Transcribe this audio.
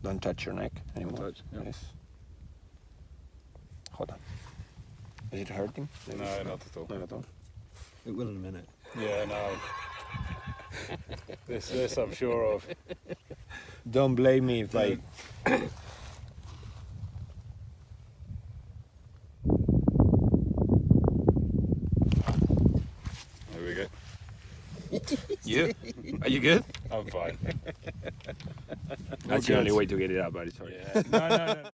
Don't touch your neck anymore. touch, yeah. Yes. Hold on. Is it hurting? No, not at all. Not at all. It will in a minute. Yeah, no. This I'm sure of. Don't blame me if I... There we go. You? Are you good? I'm fine. That's the only way to get it out, buddy. Sorry. Yeah. No.